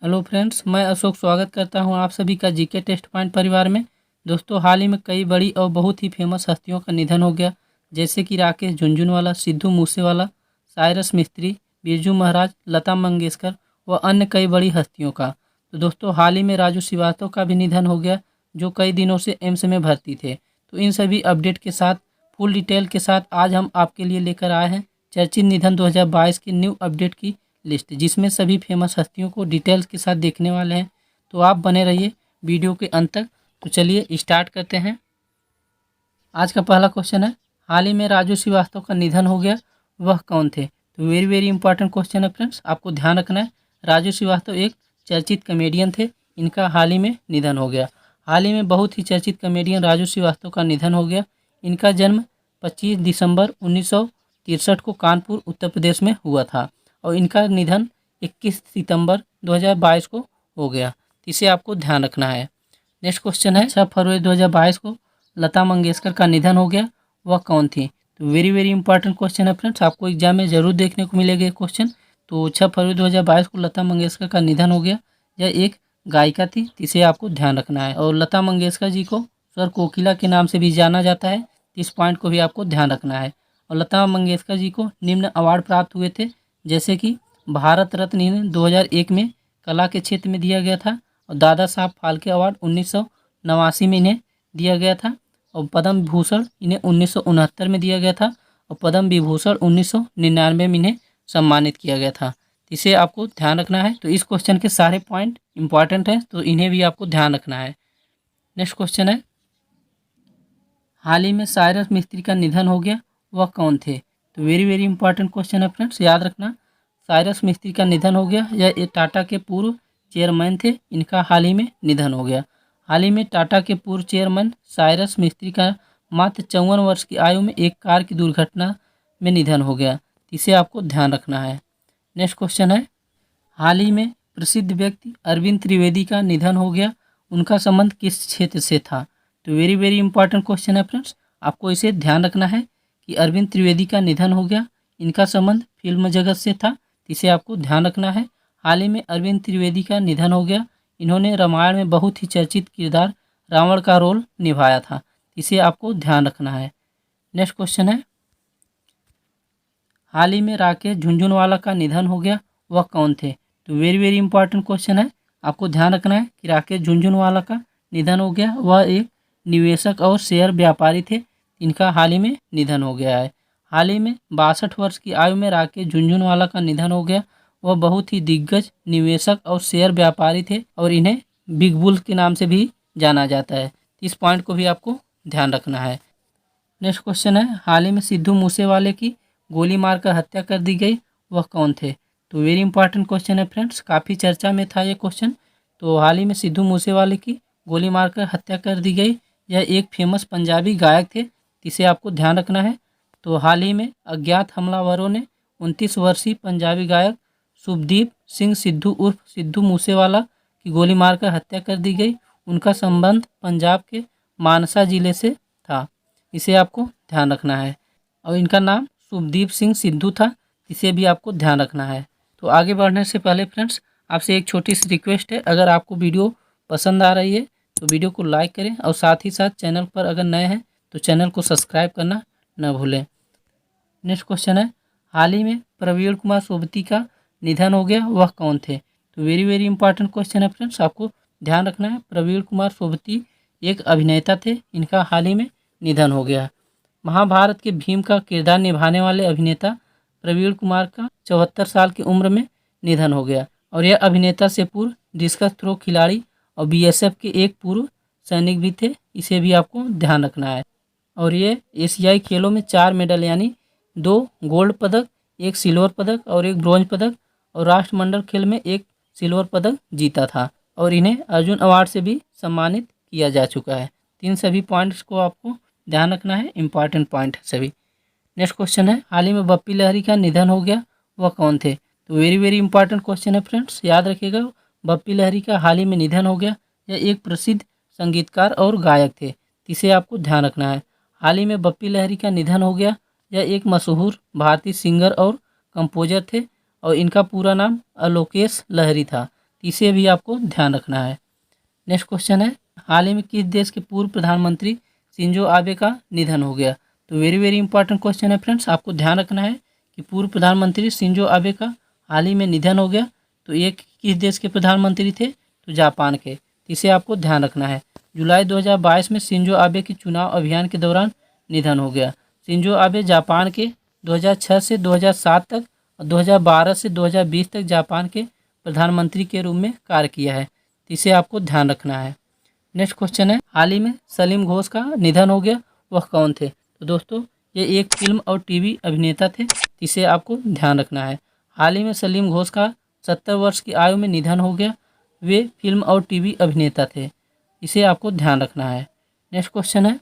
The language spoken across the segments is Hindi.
हेलो फ्रेंड्स, मैं अशोक स्वागत करता हूं आप सभी का जीके टेस्ट पॉइंट परिवार में। दोस्तों, हाल ही में कई बड़ी और बहुत ही फेमस हस्तियों का निधन हो गया, जैसे कि राकेश झुनझुनवाला, सिद्धू मूसेवाला, साइरस मिस्त्री, बिरजू महाराज, लता मंगेशकर व अन्य कई बड़ी हस्तियों का। तो दोस्तों, हाल ही में राजू श्रीवास्तव का भी निधन हो गया, जो कई दिनों से एम्स में भर्ती थे। तो इन सभी अपडेट के साथ, फुल डिटेल के साथ आज हम आपके लिए लेकर आए हैं चर्चित निधन 2022 के न्यू अपडेट की लिस्ट, जिसमें सभी फेमस हस्तियों को डिटेल्स के साथ देखने वाले हैं। तो आप बने रहिए वीडियो के अंत तक। तो चलिए स्टार्ट करते हैं। आज का पहला क्वेश्चन है, हाल ही में राजू श्रीवास्तव का निधन हो गया, वह कौन थे? तो वेरी वेरी इंपॉर्टेंट क्वेश्चन है फ्रेंड्स, आपको ध्यान रखना है। राजू श्रीवास्तव एक चर्चित कॉमेडियन थे, इनका हाल ही में निधन हो गया। हाल ही में बहुत ही चर्चित कॉमेडियन राजू श्रीवास्तव का निधन हो गया। इनका जन्म 25 दिसंबर 1963 को कानपुर उत्तर प्रदेश में हुआ था और इनका निधन 21 सितंबर 2022 को हो गया। इसे आपको ध्यान रखना है। नेक्स्ट क्वेश्चन है, 6 फरवरी 2022 को लता मंगेशकर का निधन हो गया, वह कौन थी? तो वेरी वेरी इंपॉर्टेंट क्वेश्चन है फ्रेंड्स, आपको एग्जाम में जरूर देखने को मिलेगा ये क्वेश्चन। तो 6 फरवरी 2022 को लता मंगेशकर का निधन हो गया। यह एक गायिका थी, इसे आपको ध्यान रखना है। और लता मंगेशकर जी को स्वर कोकिला के नाम से भी जाना जाता है, इस पॉइंट को भी आपको ध्यान रखना है। और लता मंगेशकर जी को निम्न अवार्ड प्राप्त हुए थे, जैसे कि भारत रत्न इन्हें 2001 में कला के क्षेत्र में दिया गया था, और दादा साहब फाल्के अवार्ड 1989 में इन्हें दिया गया था, और पद्म भूषण इन्हें 1969 में दिया गया था, और पद्म विभूषण 1999 में इन्हें सम्मानित किया गया था। इसे आपको ध्यान रखना है। तो इस क्वेश्चन के सारे पॉइंट इंपॉर्टेंट हैं, तो इन्हें भी आपको ध्यान रखना है। नेक्स्ट क्वेश्चन है, हाल ही में साइरस मिस्त्री का निधन हो गया, वह कौन थे? तो वेरी वेरी इंपॉर्टेंट क्वेश्चन है फ्रेंड्स, याद रखना। साइरस मिस्त्री का निधन हो गया। यह टाटा के पूर्व चेयरमैन थे, इनका हाल ही में निधन हो गया। हाल ही में टाटा के पूर्व चेयरमैन साइरस मिस्त्री का मात्र 54 वर्ष की आयु में एक कार की दुर्घटना में निधन हो गया। इसे आपको ध्यान रखना है। नेक्स्ट क्वेश्चन है, हाल ही में प्रसिद्ध व्यक्ति अरविंद त्रिवेदी का निधन हो गया, उनका संबंध किस क्षेत्र से था? तो वेरी वेरी इंपॉर्टेंट क्वेश्चन है फ्रेंड्स, आपको इसे ध्यान रखना है कि अरविंद त्रिवेदी का निधन हो गया, इनका संबंध फिल्म जगत से था, इसे आपको ध्यान रखना है। हाल ही में अरविंद त्रिवेदी का निधन हो गया। इन्होंने रामायण में बहुत ही चर्चित किरदार रावण का रोल निभाया था, इसे आपको ध्यान रखना है। नेक्स्ट क्वेश्चन है, हाल ही में राकेश झुनझुनवाला का निधन हो गया, वह कौन थे? तो वेरी वेरी इंपॉर्टेंट क्वेश्चन है, आपको ध्यान रखना है कि राकेश झुनझुनवाला का निधन हो गया। वह एक निवेशक और शेयर व्यापारी थे, इनका हाल ही में निधन हो गया है। हाल ही में 62 वर्ष की आयु में राकेश झुनझुनवाला का निधन हो गया। वह बहुत ही दिग्गज निवेशक और शेयर व्यापारी थे, और इन्हें बिग बुल के नाम से भी जाना जाता है। इस पॉइंट को भी आपको ध्यान रखना है। नेक्स्ट क्वेश्चन है, हाल ही में सिद्धू मूसेवाले की गोली मारकर हत्या कर दी गई, वह कौन थे? तो वेरी इंपॉर्टेंट क्वेश्चन है फ्रेंड्स, काफ़ी चर्चा में था ये क्वेश्चन। तो हाल ही में सिद्धू मूसेवाले की गोली मारकर हत्या कर दी गई। यह एक फेमस पंजाबी गायक थे, इसे आपको ध्यान रखना है। तो हाल ही में अज्ञात हमलावरों ने 29 वर्षीय पंजाबी गायक शुभदीप सिंह सिद्धू उर्फ सिद्धू मूसेवाला की गोली मारकर हत्या कर दी गई। उनका संबंध पंजाब के मानसा जिले से था, इसे आपको ध्यान रखना है। और इनका नाम शुभदीप सिंह सिद्धू था, इसे भी आपको ध्यान रखना है। तो आगे बढ़ने से पहले फ्रेंड्स, आपसे एक छोटी सी रिक्वेस्ट है, अगर आपको वीडियो पसंद आ रही है तो वीडियो को लाइक करें, और साथ ही साथ चैनल पर अगर नए हैं तो चैनल को सब्सक्राइब करना न भूलें। नेक्स्ट क्वेश्चन है, हाल ही में प्रवीण कुमार सोबती का निधन हो गया, वह कौन थे? तो वेरी वेरी इंपॉर्टेंट क्वेश्चन है फ्रेंड्स, आपको ध्यान रखना है। प्रवीण कुमार सोबती एक अभिनेता थे, इनका हाल ही में निधन हो गया। महाभारत के भीम का किरदार निभाने वाले अभिनेता प्रवीण कुमार का 74 साल की उम्र में निधन हो गया। और यह अभिनेता से पूर्व डिस्कस थ्रो खिलाड़ी और बीएसएफ के एक पूर्व सैनिक भी थे, इसे भी आपको ध्यान रखना है। और ये एशियाई खेलों में 4 मेडल यानी 2 गोल्ड पदक, 1 सिल्वर पदक और 1 ब्रॉन्ज पदक, और राष्ट्रमंडल खेल में 1 सिल्वर पदक जीता था, और इन्हें अर्जुन अवार्ड से भी सम्मानित किया जा चुका है। इन सभी पॉइंट्स को आपको ध्यान रखना है, इंपॉर्टेंट पॉइंट है सभी। नेक्स्ट क्वेश्चन है, हाल ही में बप्पी लहरी का निधन हो गया, वह कौन थे? तो वेरी वेरी इंपॉर्टेंट क्वेश्चन है फ्रेंड्स, याद रखिएगा। बप्पी लहरी का हाल ही में निधन हो गया। यह एक प्रसिद्ध संगीतकार और गायक थे, इसे आपको ध्यान रखना है। हाल ही में बप्पी लहरी का निधन हो गया। यह एक मशहूर भारतीय सिंगर और कंपोजर थे, और इनका पूरा नाम आलोकेश लहरी था, तो इसे भी आपको ध्यान रखना है। नेक्स्ट क्वेश्चन है, हाल ही में किस देश के पूर्व प्रधानमंत्री शिंजो आबे का निधन हो गया? तो वेरी वेरी इंपॉर्टेंट क्वेश्चन है फ्रेंड्स, आपको ध्यान रखना है कि पूर्व प्रधानमंत्री शिंजो आबे का हाल ही में निधन हो गया। तो ये किस देश के प्रधानमंत्री थे? तो जापान के। इसे आपको ध्यान रखना है। जुलाई 2022 में शिंजो आबे के चुनाव अभियान के दौरान निधन हो गया। शिंजो आबे जापान के 2006 से 2007 तक और 2012 से 2020 तक जापान के प्रधानमंत्री के रूप में कार्य किया है। इसे आपको ध्यान रखना है। नेक्स्ट क्वेश्चन है, हाल ही में सलीम घोष का निधन हो गया, वह कौन थे? तो दोस्तों ये एक फिल्म और टीवी अभिनेता थे। इसे आपको ध्यान रखना है। हाल ही में सलीम घोष का 70 वर्ष की आयु में निधन हो गया। वे फिल्म और टीवी अभिनेता थे। इसे आपको ध्यान रखना है। नेक्स्ट क्वेश्चन है,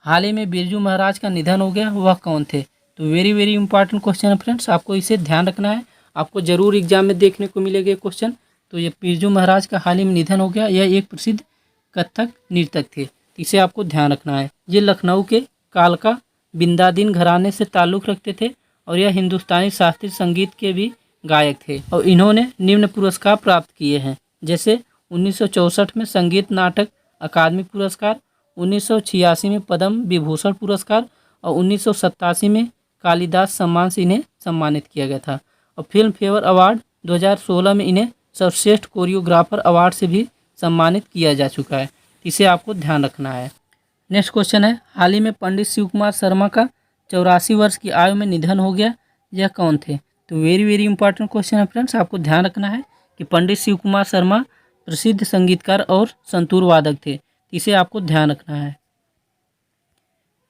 हाल ही में बिरजू महाराज का निधन हो गया, वह कौन थे? तो वेरी वेरी इंपॉर्टेंट क्वेश्चन है फ्रेंड्स, आपको इसे ध्यान रखना है। आपको जरूर एग्जाम में देखने को मिलेगा ये क्वेश्चन। तो ये बिरजू महाराज का हाल ही में निधन हो गया। यह एक प्रसिद्ध कथक नृतक थे। इसे आपको ध्यान रखना है। ये लखनऊ के कालका बिंदादीन घराने से ताल्लुक़ रखते थे और यह हिंदुस्तानी शास्त्रीय संगीत के भी गायक थे और इन्होंने निम्न पुरस्कार प्राप्त किए हैं, जैसे 1964 में संगीत नाटक अकादमी पुरस्कार, 1986 में पद्म विभूषण पुरस्कार और 1987 में कालिदास सम्मान से इन्हें सम्मानित किया गया था। और फिल्म फेयर अवार्ड 2016 में इन्हें सर्वश्रेष्ठ कोरियोग्राफर अवार्ड से भी सम्मानित किया जा चुका है। इसे आपको ध्यान रखना है। नेक्स्ट क्वेश्चन है, हाल ही में पंडित शिव कुमार शर्मा का 84 वर्ष की आयु में निधन हो गया, यह कौन थे? तो वेरी वेरी इंपॉर्टेंट क्वेश्चन है फ्रेंड्स, आपको ध्यान रखना है कि पंडित शिव कुमार शर्मा प्रसिद्ध संगीतकार और संतूर वादक थे। इसे आपको ध्यान रखना है।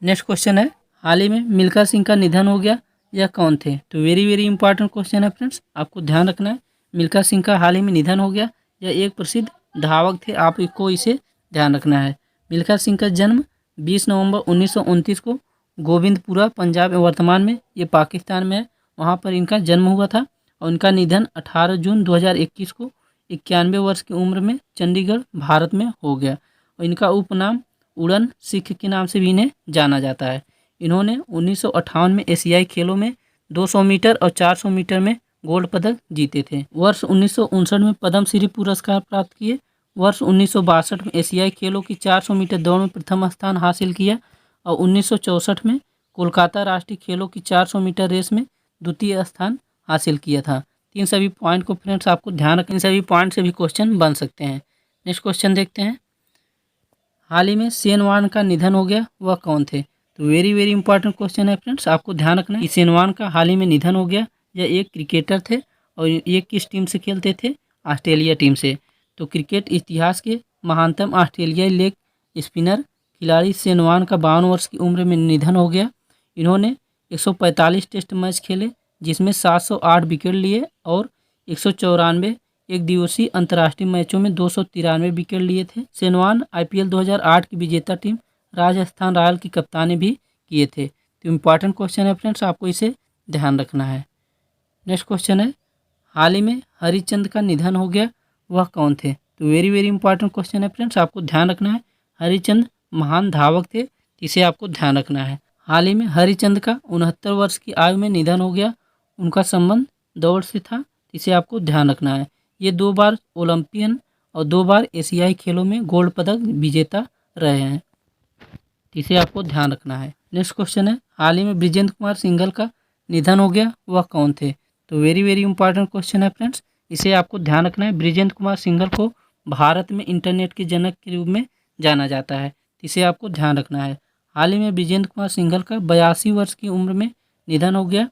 नेक्स्ट क्वेश्चन है, हाल ही में मिल्खा सिंह का निधन हो गया, यह कौन थे? तो वेरी वेरी इंपॉर्टेंट क्वेश्चन है फ्रेंड्स, आपको ध्यान रखना है। मिल्खा सिंह का हाल ही में निधन हो गया। यह एक प्रसिद्ध धावक थे, आपको इसे ध्यान रखना है। मिल्खा सिंह का जन्म 20 नवंबर 1929 को गोविंदपुरा पंजाब में, वर्तमान में ये पाकिस्तान में है, वहाँ पर इनका जन्म हुआ था। और इनका निधन 18 जून 2021 को 91 वर्ष की उम्र में चंडीगढ़ भारत में हो गया। और इनका उपनाम उड़न सिख के नाम से भी इन्हें जाना जाता है। इन्होंने 1958 में एशियाई खेलों में 200 मीटर और 400 मीटर में गोल्ड पदक जीते थे। वर्ष 1959 में पद्मश्री पुरस्कार प्राप्त किए। वर्ष 1962 में एशियाई खेलों की 400 मीटर दौड़ में प्रथम स्थान हासिल किया और 1964 में कोलकाता राष्ट्रीय खेलों की 400 मीटर रेस में द्वितीय स्थान हासिल किया था। इन सभी पॉइंट को फ्रेंड्स आपको ध्यान रखना, इन सभी पॉइंट से भी क्वेश्चन बन सकते हैं। नेक्स्ट क्वेश्चन देखते हैं, हाल ही में सेन वान का निधन हो गया, वह कौन थे? तो वेरी वेरी इंपॉर्टेंट क्वेश्चन है फ्रेंड्स, आपको ध्यान रखना है कि सेन वान का हाल ही में निधन हो गया। यह एक क्रिकेटर थे और ये किस टीम से खेलते थे? ऑस्ट्रेलिया टीम से। तो क्रिकेट इतिहास के महानतम ऑस्ट्रेलियाई लेग स्पिनर खिलाड़ी सेन वान का 52 वर्ष की उम्र में निधन हो गया। इन्होंने 145 टेस्ट मैच खेले, जिसमें 708 विकेट लिए और 194 एक दिवसीय अंतर्राष्ट्रीय मैचों में 293 विकेट लिए थे। सेन वान IPL 2008 की विजेता टीम राजस्थान रॉयल की कप्तानी भी किए थे। तो इम्पॉर्टेंट क्वेश्चन है फ्रेंड्स, आपको इसे ध्यान रखना है। नेक्स्ट क्वेश्चन है, हाल ही में हरिचंद का निधन हो गया, वह कौन थे? तो वेरी वेरी इंपॉर्टेंट क्वेश्चन है फ्रेंड्स, आपको ध्यान रखना है। हरिचंद महान धावक थे, इसे आपको ध्यान रखना है। हाल ही में हरिचंद का 69 वर्ष की आयु में निधन हो गया। उनका संबंध दौड़ से था, इसे आपको ध्यान रखना है। ये 2 बार ओलंपियन और 2 बार एशियाई खेलों में गोल्ड पदक विजेता रहे हैं, इसे आपको ध्यान रखना है। नेक्स्ट क्वेश्चन है, हाल ही में बृजेंद्र कुमार सिंघल का निधन हो गया, वह कौन थे? तो वेरी वेरी इंपॉर्टेंट क्वेश्चन है फ्रेंड्स, इसे आपको ध्यान रखना है। बृजेंद्र कुमार सिंघल को भारत में इंटरनेट के जनक के रूप में जाना जाता है, इसे आपको ध्यान रखना है। हाल ही में बृजेंद्र कुमार सिंघल का 82 वर्ष की उम्र में निधन हो गया।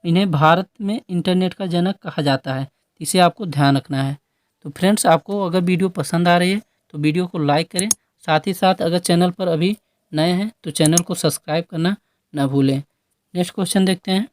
इन्हें भारत में इंटरनेट का जनक कहा जाता है, इसे आपको ध्यान रखना है। तो फ्रेंड्स, आपको अगर वीडियो पसंद आ रही है तो वीडियो को लाइक करें, साथ ही साथ अगर चैनल पर अभी नए हैं तो चैनल को सब्सक्राइब करना न भूलें। नेक्स्ट क्वेश्चन देखते हैं,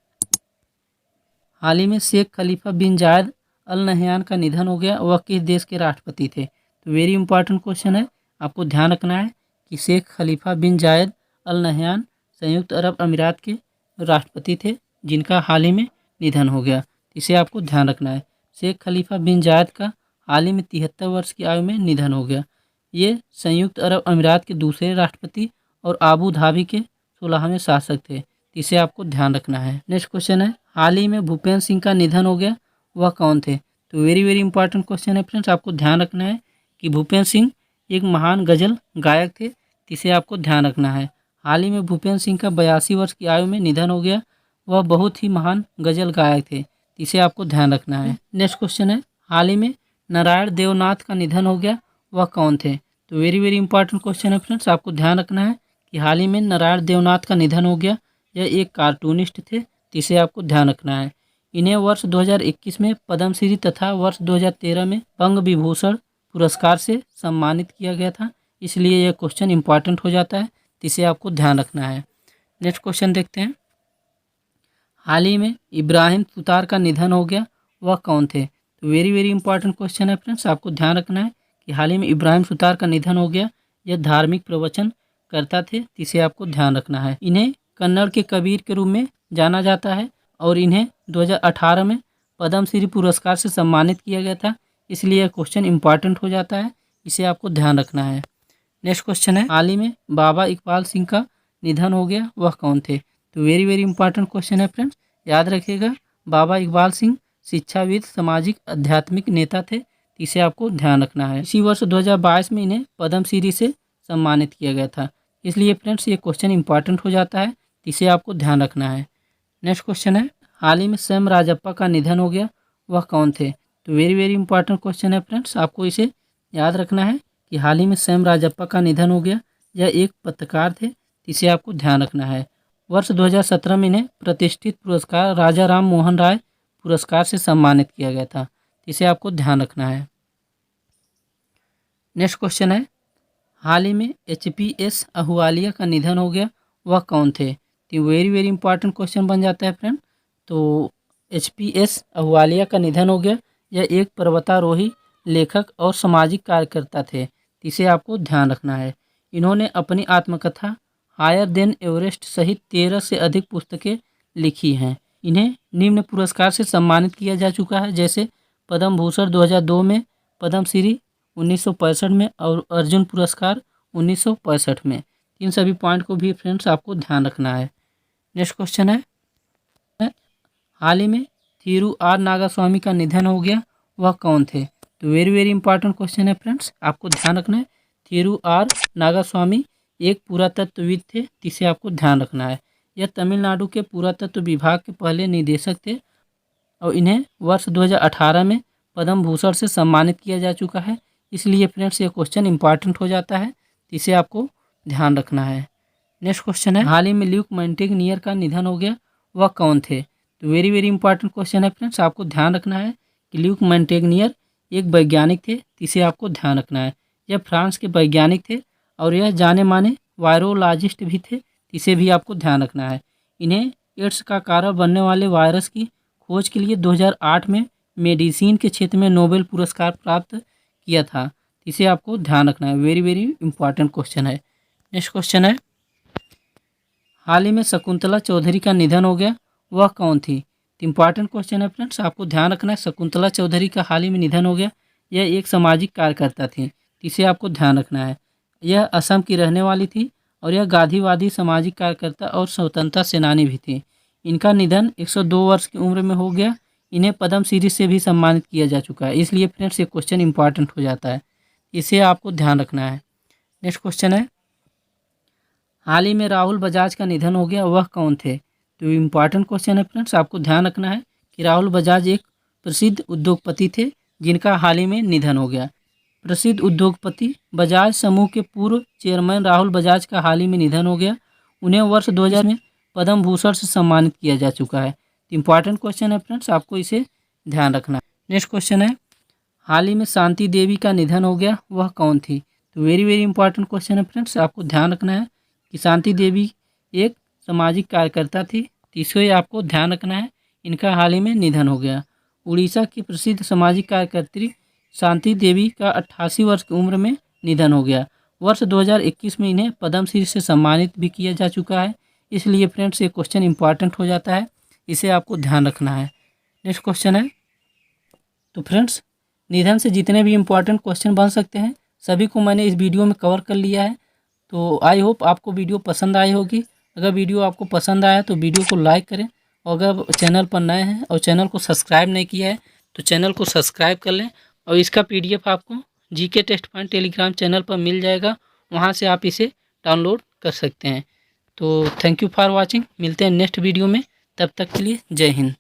हाल ही में शेख खलीफा बिन जायद अल नहयान का निधन हो गया, वह किस देश के राष्ट्रपति थे? तो वेरी इंपॉर्टेंट क्वेश्चन है, आपको ध्यान रखना है कि शेख खलीफा बिन जायद अल नहयान संयुक्त अरब अमीरात के राष्ट्रपति थे, जिनका हाल ही में निधन हो गया। इसे आपको ध्यान रखना है। शेख खलीफा बिन जायद का हाल ही में 73 वर्ष की आयु में निधन हो गया। ये संयुक्त अरब अमीरात के दूसरे राष्ट्रपति और आबू धाबी के 16वें शासक थे, इसे आपको ध्यान रखना है। नेक्स्ट क्वेश्चन है, हाल ही में भूपेंद्र सिंह का निधन हो गया, वह कौन थे? तो वेरी वेरी इंपॉर्टेंट क्वेश्चन है फ्रेंड्स, आपको ध्यान रखना है कि भूपेंद्र सिंह एक महान गज़ल गायक थे, जिसे आपको ध्यान रखना है। हाल ही में भूपेंद्र सिंह का 82 वर्ष की आयु में निधन हो गया। वह बहुत ही महान गज़ल गायक थे, इसे आपको ध्यान रखना है। नेक्स्ट क्वेश्चन है, हाल ही में नारायण देवनाथ का निधन हो गया, वह कौन थे? तो वेरी वेरी इंपॉर्टेंट क्वेश्चन है फ्रेंड्स, आपको ध्यान रखना है कि हाल ही में नारायण देवनाथ का निधन हो गया। यह एक कार्टूनिस्ट थे, जिसे आपको ध्यान रखना है। इन्हें वर्ष 2021 में पद्मश्री तथा वर्ष 2013 में पंग विभूषण पुरस्कार से सम्मानित किया गया था, इसलिए यह क्वेश्चन इंपॉर्टेंट हो जाता है, जिसे आपको ध्यान रखना है। नेक्स्ट क्वेश्चन देखते हैं, हाल ही में इब्राहिम सुतार का निधन हो गया, वह कौन थे? तो वेरी वेरी इंपॉर्टेंट क्वेश्चन है फ्रेंड्स, आपको ध्यान रखना है कि हाल ही में इब्राहिम सुतार का निधन हो गया। यह धार्मिक प्रवचन करता थे, जिसे आपको ध्यान रखना है। इन्हें कन्नड़ के कबीर के रूप में जाना जाता है और इन्हें 2018 में पद्मश्री पुरस्कार से सम्मानित किया गया था, इसलिए यह क्वेश्चन इंपॉर्टेंट हो जाता है, इसे आपको ध्यान रखना है। नेक्स्ट क्वेश्चन है, हाल ही में बाबा इकबाल सिंह का निधन हो गया, वह कौन थे? तो वेरी वेरी इंपॉर्टेंट क्वेश्चन है फ्रेंड्स, याद रखिएगा बाबा इकबाल सिंह शिक्षाविद, सामाजिक आध्यात्मिक नेता थे, इसे आपको ध्यान रखना है। इसी वर्ष 2022 में इन्हें पद्मश्री से सम्मानित किया गया था, इसलिए फ्रेंड्स ये क्वेश्चन इंपॉर्टेंट हो जाता है, इसे आपको ध्यान रखना है। नेक्स्ट क्वेश्चन है, हाल ही में सैम राजप्पा का निधन हो गया, वह कौन थे? तो वेरी वेरी इंपॉर्टेंट क्वेश्चन है फ्रेंड्स, आपको इसे याद रखना है कि हाल ही में सैम राजप्पा का निधन हो गया। यह एक पत्रकार थे, इसे आपको ध्यान रखना है। वर्ष 2017 में इन्हें प्रतिष्ठित पुरस्कार राजा राम मोहन राय पुरस्कार से सम्मानित किया गया था, इसे आपको ध्यान रखना है। नेक्स्ट क्वेश्चन है, हाल ही में HPS अहलुवालिया का निधन हो गया, वह कौन थे? तो वेरी वेरी इंपॉर्टेंट क्वेश्चन बन जाता है फ्रेंड। तो HPS अहलुवालिया का निधन हो गया। यह एक पर्वतारोही, लेखक और सामाजिक कार्यकर्ता थे, इसे आपको ध्यान रखना है। इन्होंने अपनी आत्मकथा हायर देन एवरेस्ट सहित 13 से अधिक पुस्तकें लिखी हैं। इन्हें निम्न पुरस्कार से सम्मानित किया जा चुका है, जैसे पद्म भूषण 2002 में, पद्मश्री 1965 में और अर्जुन पुरस्कार 1965 में। इन सभी पॉइंट को भी फ्रेंड्स आपको ध्यान रखना है। नेक्स्ट क्वेश्चन है, हाल ही में थिरू आर नागास्वामी का निधन हो गया, वह कौन थे? तो वेरी वेरी इंपॉर्टेंट क्वेश्चन है फ्रेंड्स, आपको ध्यान रखना है। थिरू आर नागास्वामी एक पुरातत्वविद थे, जिसे आपको ध्यान रखना है। यह तमिलनाडु के पुरातत्व विभाग के पहले निदेशक थे और इन्हें वर्ष 2018 में पद्म भूषण से सम्मानित किया जा चुका है, इसलिए फ्रेंड्स ये क्वेश्चन इंपॉर्टेंट हो जाता है, इसे आपको ध्यान रखना है। नेक्स्ट क्वेश्चन है, हाल ही में ल्यूक मोंटेग्नियर का निधन हो गया, वह कौन थे? तो वेरी वेरी इंपॉर्टेंट क्वेश्चन है फ्रेंड्स, आपको ध्यान रखना है कि ल्यूक मोंटेग्नियर एक वैज्ञानिक थे, इसे आपको ध्यान रखना है। यह फ्रांस के वैज्ञानिक थे और यह जाने माने वायरोलॉजिस्ट भी थे, इसे भी आपको ध्यान रखना है। इन्हें एड्स का कारण बनने वाले वायरस की खोज के लिए 2008 में मेडिसिन के क्षेत्र में नोबेल पुरस्कार प्राप्त किया था, इसे आपको ध्यान रखना है। वेरी वेरी इंपॉर्टेंट क्वेश्चन है। नेक्स्ट क्वेश्चन है, हाल ही में शकुंतला चौधरी का निधन हो गया, वह कौन थी? इंपॉर्टेंट क्वेश्चन है फ्रेंड्स, आपको ध्यान रखना है। शकुंतला चौधरी का हाल ही में निधन हो गया। यह एक सामाजिक कार्यकर्ता थी, इसे आपको ध्यान रखना है। यह असम की रहने वाली थी और यह गांधीवादी सामाजिक कार्यकर्ता और स्वतंत्रता सेनानी भी थी। इनका निधन 102 वर्ष की उम्र में हो गया। इन्हें पद्मश्री से भी सम्मानित किया जा चुका है, इसलिए फ्रेंड्स ये क्वेश्चन इंपॉर्टेंट हो जाता है, इसे आपको ध्यान रखना है। नेक्स्ट क्वेश्चन है, हाल ही में राहुल बजाज का निधन हो गया, वह कौन थे? तो इंपॉर्टेंट क्वेश्चन है फ्रेंड्स, आपको ध्यान रखना है कि राहुल बजाज एक प्रसिद्ध उद्योगपति थे, जिनका हाल ही में निधन हो गया। प्रसिद्ध उद्योगपति बजाज समूह के पूर्व चेयरमैन राहुल बजाज का हाल ही में निधन हो गया। उन्हें वर्ष 2000 में पद्म भूषण से सम्मानित किया जा चुका है। इंपॉर्टेंट क्वेश्चन है फ्रेंड्स, आपको इसे ध्यान रखना है। नेक्स्ट क्वेश्चन है, हाल ही में शांति देवी का निधन हो गया, वह कौन थी? तो वेरी वेरी इंपॉर्टेंट क्वेश्चन है फ्रेंड्स, आपको ध्यान रखना है कि शांति देवी एक सामाजिक कार्यकर्ता थी, इसे आपको ध्यान रखना है। इनका हाल ही में निधन हो गया। उड़ीसा की प्रसिद्ध सामाजिक कार्यकर्त्री शांति देवी का 88 वर्ष की उम्र में निधन हो गया। वर्ष 2021 में इन्हें पद्मश्री से सम्मानित भी किया जा चुका है, इसलिए फ्रेंड्स ये क्वेश्चन इंपॉर्टेंट हो जाता है, इसे आपको ध्यान रखना है। नेक्स्ट क्वेश्चन है, तो फ्रेंड्स निधन से जितने भी इम्पोर्टेंट क्वेश्चन बन सकते हैं सभी को मैंने इस वीडियो में कवर कर लिया है। तो आई होप आपको वीडियो पसंद आई होगी। अगर वीडियो आपको पसंद आया तो वीडियो को लाइक करें और अगर चैनल पर नए हैं और चैनल को सब्सक्राइब नहीं किया है तो चैनल को सब्सक्राइब कर लें और इसका PDF आपको GK test point Telegram channel पर मिल जाएगा, वहाँ से आप इसे डाउनलोड कर सकते हैं। तो थैंक यू फॉर वॉचिंग, मिलते हैं नेक्स्ट वीडियो में, तब तक के लिए जय हिंद।